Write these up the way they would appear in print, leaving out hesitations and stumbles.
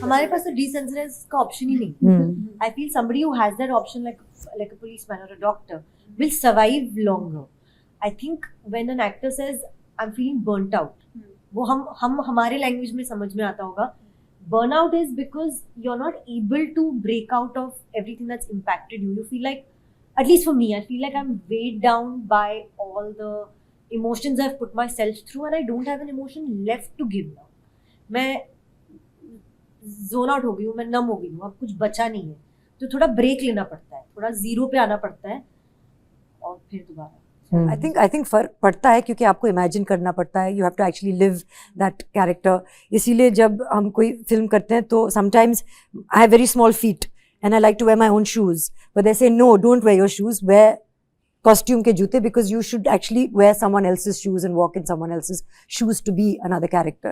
हमारे पास तो desensitize का option ही नहीं. I feel somebody who has that option, like a policeman or a doctor, will survive longer. I think when an actor says, "I'm feeling burnt out," वो हम हमारे language में समझ में आता होगा. Burnout is because you're not able to break out of everything that's impacted you. You feel like, at least for me, I feel like I'm weighed down by all the emotions I've put myself through, and I don't have an emotion left to give now. मैं zone out हो गई हूँ, मैं नम हो गई हूँ, अब कुछ बचा नहीं है, तो थोड़ा ब्रेक लेना पड़ता है, थोड़ा जीरो पे आना पड़ता है और फिर दोबारा. I think फर्क पड़ता है क्योंकि आपको इमेजिन करना पड़ता है. You have to actually live that character. इसीलिए जब हम कोई फिल्म करते हैं तो sometimes I have very small feet and I like to wear my own shoes, but they say no, don't wear your shoes, wear costume के जूते, because you should actually wear someone else's shoes and walk in someone else's shoes to be another character.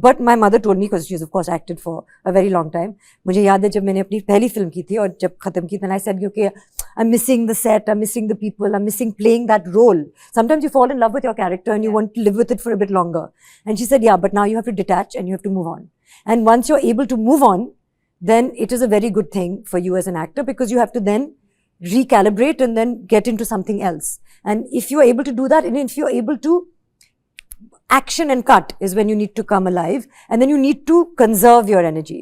But my mother told me, because she's of course acted for a very long time. मुझे याद है जब मैंने अपनी पहली film की थी और जब खत्म की, then I said, okay, I'm missing the set, I'm missing the people, I'm missing playing that role. Sometimes you fall in love with your character and you want to live with it for a bit longer. And she said, yeah, but now you have to detach and you have to move on. And once you're able to move on, then it is a very good thing for you as an actor, because you have to then recalibrate and then get into something else. And if you're able to do that, and if you're able to action and cut is when you need to come alive, and then you need to conserve your energy.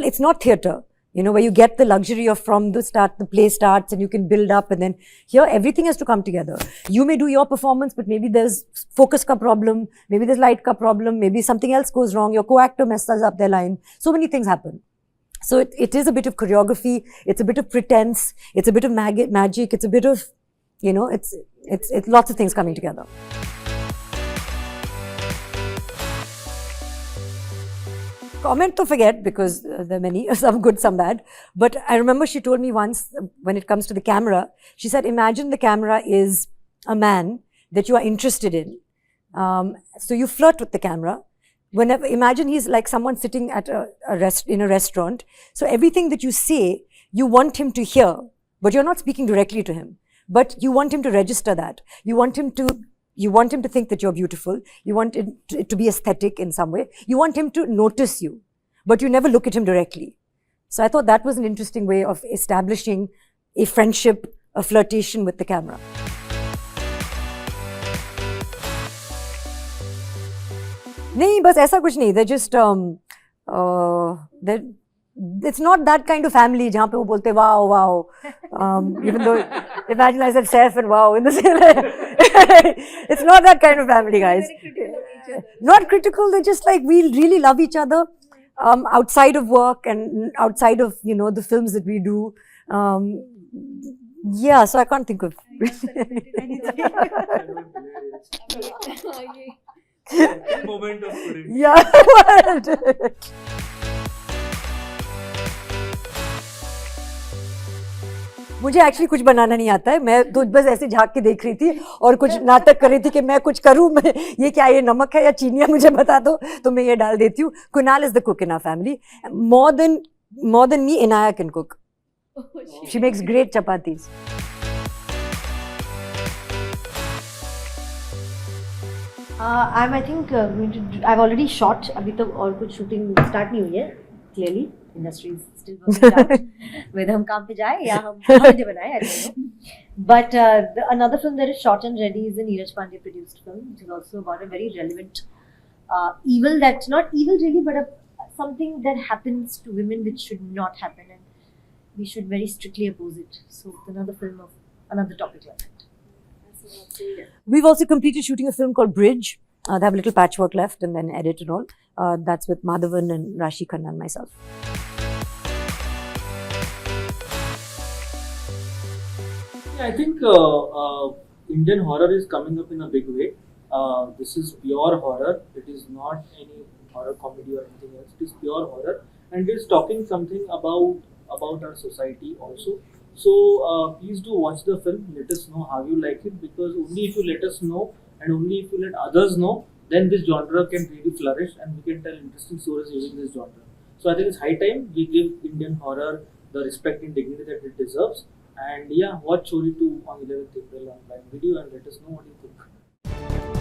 It's not theater, you know, where you get the luxury of from the start, the play starts and you can build up, and then here everything has to come together. You may do your performance, but maybe there's focus ka problem, maybe there's light ka problem, maybe something else goes wrong, your co-actor messes up their line. So many things happen. So it is a bit of choreography, it's a bit of pretense, it's a bit of magic, it's a bit of, you know, it's lots of things coming together. Comment to forget, because there are many, some good, some bad. But I remember she told me once, when it comes to the camera, she said, imagine the camera is a man that you are interested in. So you flirt with the camera. Whenever, imagine he's like someone sitting at in a restaurant. So everything that you say, you want him to hear, but you're not speaking directly to him. But you want him to register that. You want him to think that you're beautiful. You want it to be aesthetic in some way. You want him to notice you, but you never look at him directly. So I thought that was an interesting way of establishing a friendship, a flirtation with the camera. नहीं, बस ऐसा कुछ नहीं. They're just it's not that kind of family जहाँ पे वो बोलते wow. Even though imagine I said Saif and wow in the same. It's not that kind of family, guys. Not critical. They're just like, we really love each other outside of work and outside of, you know, the films that we do. Yeah, so I can't think of. Moment of pudding. Yeah. मुझे actually कुछ बनाना नहीं आता है. मैं तो बस ऐसे झाँक के देख रही थी और कुछ नाटक कर रही थी कि मैं कुछ करूँ. मैं ये क्या, ये नमक है या चीनी है, मुझे बता दो तो मैं ये डाल देती हूँ. Kunal is the cook in our family. More than me, Inaya can cook. She makes great chapatis. I think going to. I've already shot. अभी तो और कुछ shooting start नहीं हुई है. Clearly, industry is still working out. Whether हम काम पे जाए या हम holiday बनाए, I don't know. But another film that is shot and ready is a Neeraj Pandey produced film, which is also about a very relevant evil that's not evil really, but something that happens to women which should not happen, and we should very strictly oppose it. So another film of another topic like that. We've also completed shooting a film called Bridge. They have a little patchwork left and then edit and all. That's with Madhavan and Rashi Khanna and myself. Yeah, I think Indian horror is coming up in a big way. This is pure horror. It is not any horror comedy or anything else. It is pure horror, and it is talking something about our society also. So please do watch the film. Let us know how you like it, because only if you let us know and only if you let others know, then this genre can really flourish and we can tell interesting stories using this genre. So I think it's high time we give Indian horror the respect and dignity that it deserves. And yeah, watch Chori 2 on 11th April on Prime Video and let us know what you think.